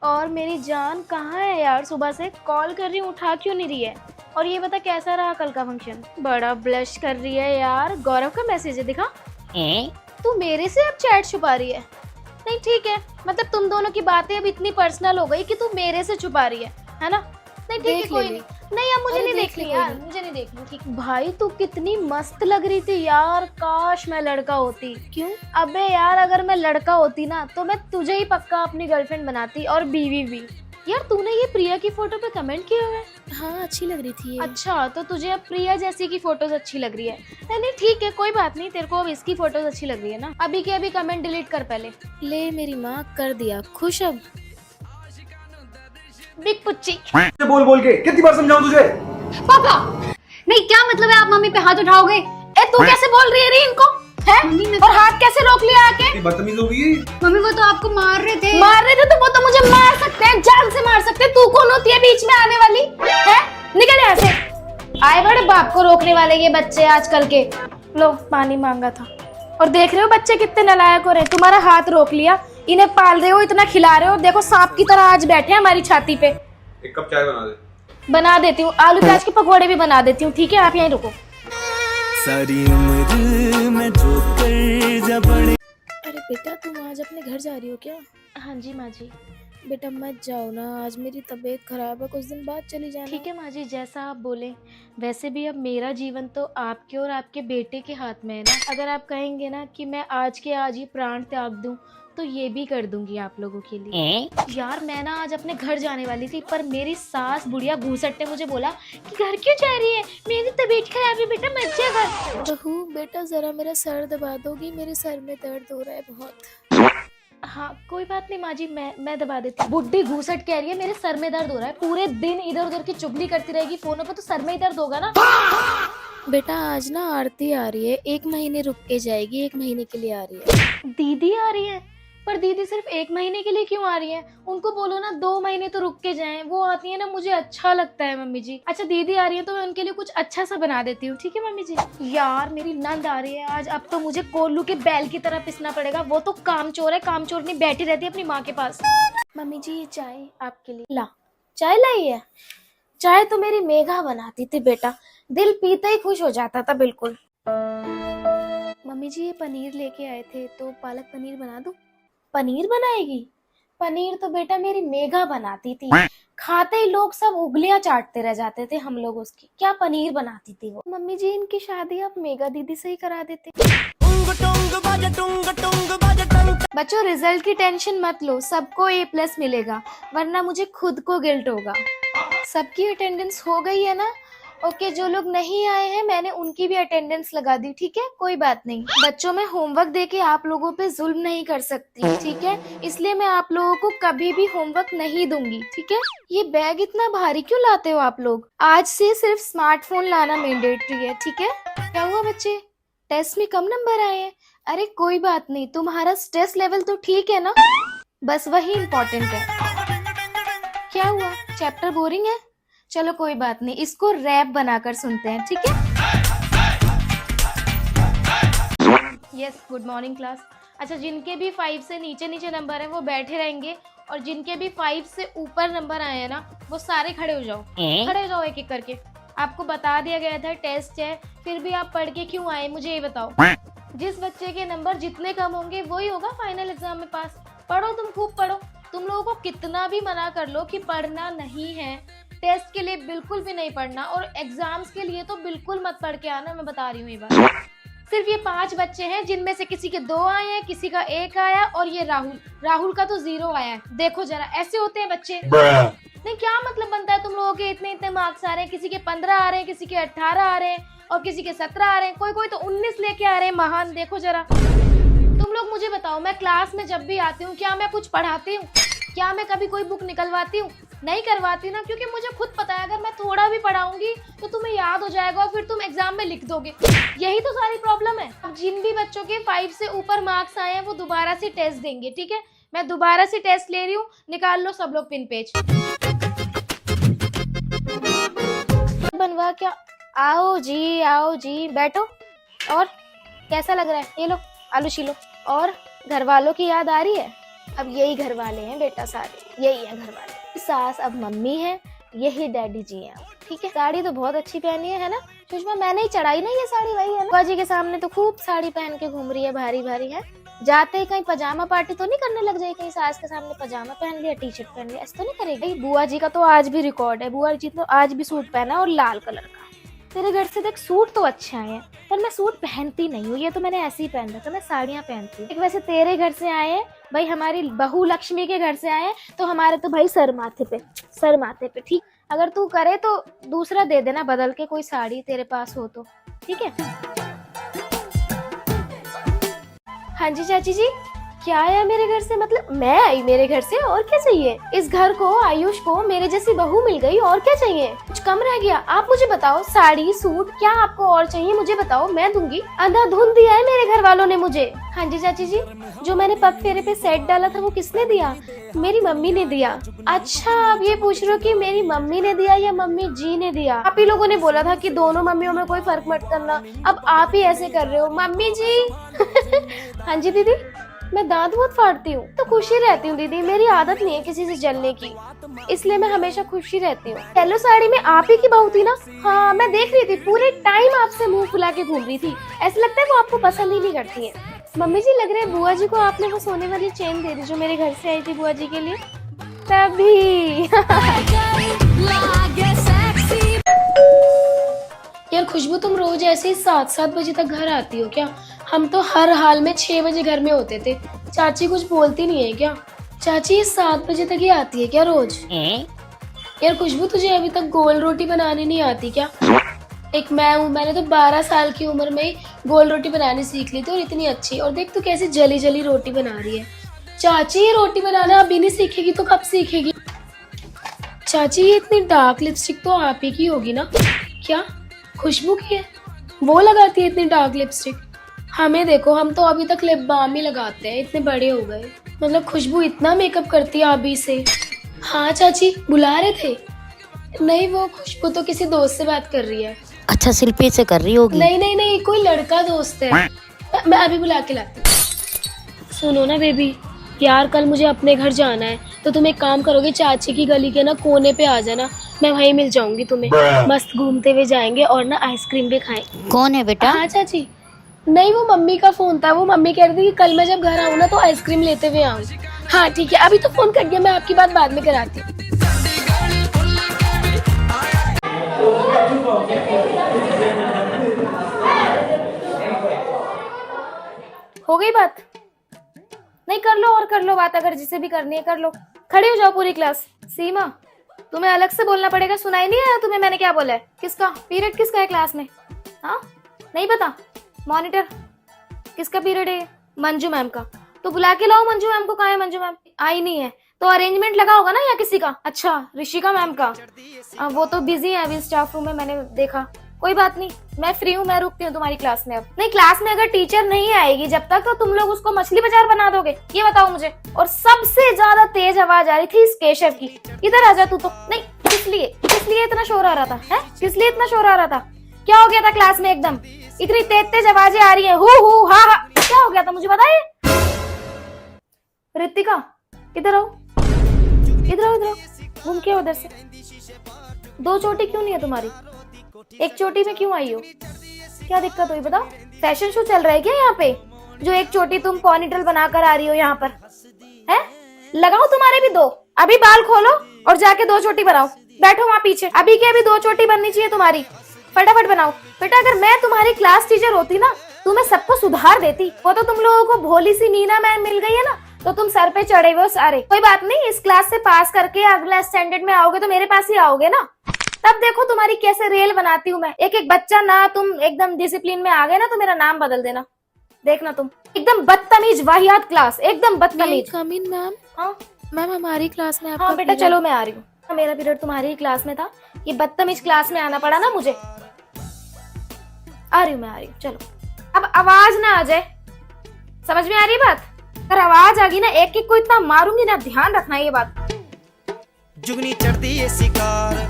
और मेरी जान कहाँ है यार? सुबह से कॉल कर रही हूँ, उठा क्यों नहीं रही है? और ये बता कैसा रहा कल का फंक्शन? बड़ा ब्लश कर रही है यार। गौरव का मैसेज है, दिखा। तू मेरे से अब चैट छुपा रही है? नहीं ठीक है, मतलब तुम दोनों की बातें अब इतनी पर्सनल हो गई कि तू मेरे से छुपा रही है ना? नहीं ठीक है, कोई नहीं। नहीं अब मुझे नहीं देखनी यार, मुझे नहीं देखनी। ठीक भाई, तू कितनी मस्त लग रही थी यार। काश मैं लड़का होती। क्यों? अबे यार, अगर मैं लड़का होती ना तो मैं तुझे ही पक्का अपनी गर्लफ्रेंड बनाती और बीवी भी। यार तूने ये प्रिया की फोटो पे कमेंट किया हुआ है? हाँ, अच्छी लग रही थी ये। अच्छा, तो तुझे अब प्रिया जैसी की फोटोज अच्छी लग रही है? नहीं ठीक है, कोई बात नहीं। तेरे को अब इसकी फोटोज अच्छी लग रही है ना? अभी के अभी कमेंट डिलीट कर पहले। ले मेरी माँ, कर दिया। खुश अब? बिग पुच्ची। बोल बोल के कितनी बार समझाऊं तुझे? पापा, नहीं क्या मतलब है आप मम्मी पे हाथ उठाओगे? ए तू कैसे बोल रही है रे इनको? है? और हाथ कैसे रोक लिया आके? बदतमीज हो गई। मम्मी वो तो आपको मार रहे थे। मार रहे थे तो वो तो मुझे मार सकते हैं, जान से मार सकते हैं। तू कौन होती है बीच में आने वाली? है? निकल यहाँ से। आए बड़े बाप को रोकने वाले ये बच्चे आजकल के। लो पानी मांगा था। और देख रहे हो बच्चे कितने नालायक हो रहे हैं। तुम्हारा हाथ रोक लिया, इन्हें पाल रहे हो, इतना खिला रहे हो, देखो सांप की तरह आज बैठे हैं हमारी छाती पे। एक कप चाय बना दे। बना देती हूँ, आलू प्याज के पकौड़े भी बना देती हूँ। ठीक है, आप यहीं रुको। सारी उम्र में जो कर जा बड़े। अरे बेटा, तुम आज अपने घर जा रही हो क्या? हाँ जी माँ जी। बेटा मत जाओ ना, आज मेरी तबीयत खराब है, कुछ दिन बाद चली जाना। ठीक है माँ जी, जैसा आप बोले। वैसे भी अब मेरा जीवन तो आपके और आपके बेटे के हाथ में है ना। अगर आप कहेंगे ना कि मैं आज के आज ही प्राण त्याग दूं तो ये भी कर दूंगी आप लोगों के लिए। यार मैं ना आज अपने घर जाने वाली थी, पर मेरी सास बुढ़िया घूसट ने मुझे बोला कि घर क्यों जा रही है, मेरी तबीयत खराब है बेटा, मत जा घर। बहू बेटा, जरा मेरा सर दबा दोगी? मेरे सर में दर्द हो रहा है बहुत। हाँ कोई बात नहीं माँ जी, मैं दबा देती हूँ। बुड्ढी घूसट कह रही है मेरे सर में दर्द हो रहा है। पूरे दिन इधर उधर की चुगली करती रहेगी फोनों पे तो सर में ही दर्द होगा ना। बेटा आज ना आरती आ रही है, 1 महीने रुक के जाएगी, 1 महीने के लिए आ रही है। दीदी आ रही है? पर दीदी सिर्फ 1 महीने के लिए क्यों आ रही है? उनको बोलो ना 2 महीने तो रुक के जाएं। वो आती है ना, मुझे अच्छा लगता है मम्मी जी। अच्छा दीदी आ रही है तो मैं उनके लिए कुछ अच्छा सा बना देती हूँ। ठीक है मम्मी जी। यार मेरी नंद आ रही है आज, अब तो मुझे कोल्लू के बैल की तरह पिसना पड़ेगा। वो तो कामचोर है, कामचोर नहीं बैठी रहती है अपनी माँ के पास। मम्मी जी ये चाय आपके लिए। ला, चाय लाई है? चाय तो मेरी मेघा बनाती थी बेटा, दिल पीते ही खुश हो जाता था बिल्कुल। मम्मी जी ये पनीर लेके आए थे, तो पालक पनीर बना दूं? पनीर बनाएगी? पनीर तो बेटा मेरी मेघा बनाती थी, खाते ही लोग सब उंगलियां चाटते रह जाते थे हम लोग उसकी। क्या पनीर बनाती थी वो। मम्मी जी इनकी शादी आप मेघा दीदी से ही करा देते। बच्चों रिजल्ट की टेंशन मत लो, सबको A+ मिलेगा, वरना मुझे खुद को गिल्ट होगा। सबकी अटेंडेंस हो गई है ना? ओके, जो लोग नहीं आए हैं मैंने उनकी भी अटेंडेंस लगा दी। ठीक है, कोई बात नहीं। बच्चों मैं होमवर्क देके आप लोगों पे जुल्म नहीं कर सकती, ठीक है? इसलिए मैं आप लोगों को कभी भी होमवर्क नहीं दूंगी, ठीक है? ये बैग इतना भारी क्यों लाते हो आप लोग? आज से सिर्फ स्मार्टफोन लाना मैंडेटरी है, ठीक है? क्या हुआ बच्चे, टेस्ट में कम नंबर आए हैं? अरे कोई बात नहीं, तुम्हारा स्ट्रेस लेवल तो ठीक है ना, बस वही इम्पोर्टेंट है। क्या हुआ, चैप्टर बोरिंग है? चलो कोई बात नहीं, इसको रैप बनाकर सुनते हैं, ठीक है? Yes, good morning class. अच्छा जिनके भी 5 से नीचे नीचे नंबर है वो बैठे रहेंगे, और जिनके भी 5 से ऊपर नंबर आए हैं ना वो सारे खड़े हो जाओ। खड़े हो जाओ एक एक करके। आपको बता दिया गया था टेस्ट है, फिर भी आप पढ़ के क्यों आए मुझे ये बताओ। जिस बच्चे के नंबर जितने कम होंगे वही होगा फाइनल एग्जाम में पास। पढ़ो, तुम खूब पढ़ो। तुम लोगों को कितना भी मना कर लो कि पढ़ना नहीं है, टेस्ट के लिए बिल्कुल भी नहीं पढ़ना, और एग्जाम्स के लिए तो बिल्कुल मत पढ़ के आना, मैं बता रही हूँ ये बात। सिर्फ ये 5 बच्चे हैं जिनमें से किसी के 2 आए हैं, किसी का 1 आया, और ये राहुल का तो 0 आया है। देखो जरा, ऐसे होते हैं बच्चे। नहीं क्या मतलब बनता है तुम लोगों के इतने इतने मार्क्स आ रहे हैं? किसी के 15 आ रहे हैं, किसी के 18 आ रहे हैं, और किसी के 17 आ रहे हैं, कोई कोई तो 19 लेके आ रहे हैं। महान, देखो जरा। तुम लोग मुझे बताओ, मैं क्लास में जब भी आती हूँ क्या मैं कुछ पढ़ाती हूँ? क्या मैं कभी कोई बुक निकलवाती हूँ? नहीं करवाती ना, क्योंकि मुझे खुद पता है अगर मैं थोड़ा भी पढ़ाऊंगी तो तुम्हें याद हो जाएगा और फिर तुम एग्जाम में लिख दोगे। यही तो सारी प्रॉब्लम है। अब जिन भी बच्चों के 5 से ऊपर मार्क्स आए हैं वो दोबारा से टेस्ट देंगे, ठीक है? मैं दोबारा से टेस्ट ले रही हूँ, निकाल लो सब लोग पिन पेज। बनवा क्या? आओ जी बैठो। और कैसा लग रहा है? ये लो आलू छीलो। और घर वालों की याद आ रही है? अब यही घर वाले हैं बेटा, सारे यही हैं घर वाले। सास अब मम्मी है, यही डैडी जी हैं। ठीक है, साड़ी तो बहुत अच्छी पहनी है ना सुषमा? मैंने ही चढ़ाई ना ये साड़ी, वही है ना? बुआ जी के सामने तो खूब साड़ी पहन के घूम रही है, भारी भारी है। जाते ही कहीं पजामा पार्टी तो नहीं करने लग जाएगी, कहीं सास के सामने पजामा पहन लिया, टी शर्ट पहन लिया, ऐसा तो नहीं करेगी? बुआ जी का तो आज भी रिकॉर्ड है, बुआ जी तो आज भी सूट पहना और लाल कलर का। तेरे घर से देख सूट तो अच्छे आए हैं, पर मैं सूट पहनती नहीं हूँ, ये तो मैंने ऐसे ही पहन रखा, मैं साड़ियाँ पहनती हूँ। वैसे तेरे घर से आए हैं भाई, हमारी बहू लक्ष्मी के घर से आए हैं, तो हमारे तो भाई सर माथे पे। ठीक, अगर तू करे तो दूसरा दे देना बदल के, कोई साड़ी तेरे पास हो तो, ठीक है? हाँ जी चाची जी, क्या आया मेरे घर से? मतलब मैं आई मेरे घर से, और क्या चाहिए? इस घर को, आयुष को मेरे जैसी बहू मिल गई, और क्या चाहिए? कुछ कम रह गया? आप मुझे बताओ, साड़ी सूट क्या आपको और चाहिए मुझे बताओ, मैं दूंगी। अंधाधुंध दिया है मेरे घर वालों ने मुझे। हाँ जी चाची जी, जो मैंने पग फेरे पे सेट डाला था वो किसने दिया? मेरी मम्मी ने दिया। अच्छा, आप ये पूछ रहे हो कि मेरी मम्मी ने दिया या मम्मी जी ने दिया? आप ही लोगों ने बोला था कि दोनों मम्मियों में कोई फर्क मत करना, अब आप ही ऐसे कर रहे हो, मम्मी जी। हाँ जी दीदी, मैं दांत बहुत फाड़ती हूँ तो खुशी रहती हूँ दीदी, मेरी आदत नहीं है किसी से जलने की, इसलिए मैं हमेशा खुशी रहती हूँ। येलो साड़ी में आप ही की बहू थी ना? हाँ, मैं देख रही थी, पूरे टाइम आपसे मुंह फुला के घूम रही थी, ऐसा लगता है वो आपको पसंद ही नहीं करती है। मम्मी जी, लग रहा है बुआ जी को आपने वो सोने वाली चेन दे दी जो मेरे घर से आई थी बुआ जी के लिए, तभी। यार खुशबू, तुम रोज ऐसे ही 7-7 बजे तक घर आती हो क्या? हम तो हर हाल में 6 बजे घर में होते थे। चाची कुछ बोलती नहीं है क्या? चाची 7 बजे तक ही आती है क्या रोज? यार खुशबू, तुझे अभी तक गोल रोटी बनानी नहीं आती क्या? एक मैं हूँ, मैंने तो 12 साल की उम्र में ही गोल रोटी बनानी सीख ली थी, और इतनी अच्छी। और देख तू कैसी जली जली रोटी बना रही है। चाची ये रोटी बनाना अभी नहीं सीखेगी तो कब सीखेगी? चाची ये इतनी डार्क लिपस्टिक तो आप ही की होगी ना? क्या खुशबू की है? वो लगाती है इतनी डार्क लिपस्टिक? हमें देखो, हम तो अभी तक लिप बाम ही लगाते हैं, इतने बड़े हो गए। मतलब खुशबू इतना मेकअप करती है अभी से? हाँ चाची, बुला रहे थे? नहीं, वो खुशबू तो किसी दोस्त से बात कर रही है। अच्छा, शिल्पी से कर रही होगी। नहीं, कोई लड़का दोस्त है, मैं अभी बुला के लाती हूँ। सुनो ना बेबी, यार कल मुझे अपने घर जाना है, तो तुम एक काम करोगे, चाची की गली के ना कोने पे आ जाना, मैं वहीं मिल जाऊंगी तुम्हें। मस्त घूमते हुए जाएंगे और ना आइसक्रीम भी खाएं। कौन है बेटा? हाँ चाची, नहीं वो मम्मी का फोन था, वो मम्मी कह रही थी कि कल मैं जब घर आऊँ ना तो आइसक्रीम लेते हुए आऊँ। हाँ ठीक है, अभी तो फोन कट गया, मैं आपकी बात बाद में कराती हूँ। हो गई बात? नहीं, कर लो और कर लो बात, अगर जिसे भी करनी है कर लो। खड़े हो जाओ पूरी क्लास। सीमा, तुम्हें अलग से बोलना पड़ेगा, सुनाई नहीं आया तुम्हें मैंने क्या बोला है? किसका पीरियड किसका है क्लास में? हाँ नहीं पता? मॉनिटर किसका पीरियड है? मंजू मैम का। तो बुला के लाओ मंजू मैम को। कहाँ है मंजू मैम? आई नहीं है तो अरेंजमेंट लगा होगा ना या किसी का? अच्छा, ऋषिका मैम का। वो तो बिजी है अभी स्टाफ रूम में, मैंने देखा। कोई बात नहीं, मैं फ्री हूँ, मैं रुकती हूँ तुम्हारी क्लास में। अब नहीं, क्लास में अगर टीचर नहीं आएगी जब तक, तो तुम लोग उसको मछली बाजार बना दोगे, ये बताओ मुझे। और सबसे ज्यादा तेज आवाज आ रही थी इस केशव की। इधर आ जा तू तो। नहीं, किस लिए इतना शोर आ रहा था? है किस लिए इतना शोर आ रहा था? क्या हो गया था क्लास में? एकदम इतनी तेज आवाजें आ रही है, हु हा हा, क्या हो गया था मुझे बताइए। ऋतिका इधर आओ, इधर आओ, घूम के उधर से। 2 चोटी क्यों नहीं है तुम्हारी? एक चोटी में क्यों आई हो? क्या दिक्कत हुई बताओ? फैशन शो चल रहा है क्या यहाँ पे, जो एक चोटी तुम पॉनीटेल बनाकर आ रही हो यहाँ पर? है लगाओ तुम्हारे भी 2। अभी बाल खोलो और जाके 2 चोटी बनाओ। बैठो वहाँ पीछे, अभी के अभी 2 चोटी बननी चाहिए तुम्हारी, फटाफट बनाओ। बेटा अगर मैं तुम्हारी क्लास टीचर होती ना तो मैं सबको सुधार देती। वो तो तुम लोगों को भोली सी मीना मैम मिल गई है ना, तो तुम सर पे चढ़े हुए सारे। कोई बात नहीं, इस क्लास से पास करके अगला स्टैंडर्ड में आओगे तो मेरे पास ही आओगे ना, तब देखो तुम्हारी कैसे रेल बनाती हूँ मैं। एक एक बच्चा ना, तुम एकदम डिसिप्लिन में आ गए ना तो मेरा नाम बदल देना, देखना तुम। एकदम बदतमीज वाहियात क्लास, एकदम बदतमीज। कम इन मैम। हाँ मैम, हमारी क्लास में हाँ बेटा चलो, मैं आ रही हूँ। मेरा पीरियड तुम्हारी ही क्लास में था, ये बदतमीज क्लास में आना पड़ा ना मुझे। आ रही हूँ, मैं आ रही हूँ, चलो। अब आवाज ना आ जाए, समझ में आ रही है बात? अगर आवाज आ गई ना, एक एक को इतना मारूंगी ना, ध्यान रखना ये बात। जुगनी चढ़ती है शिकार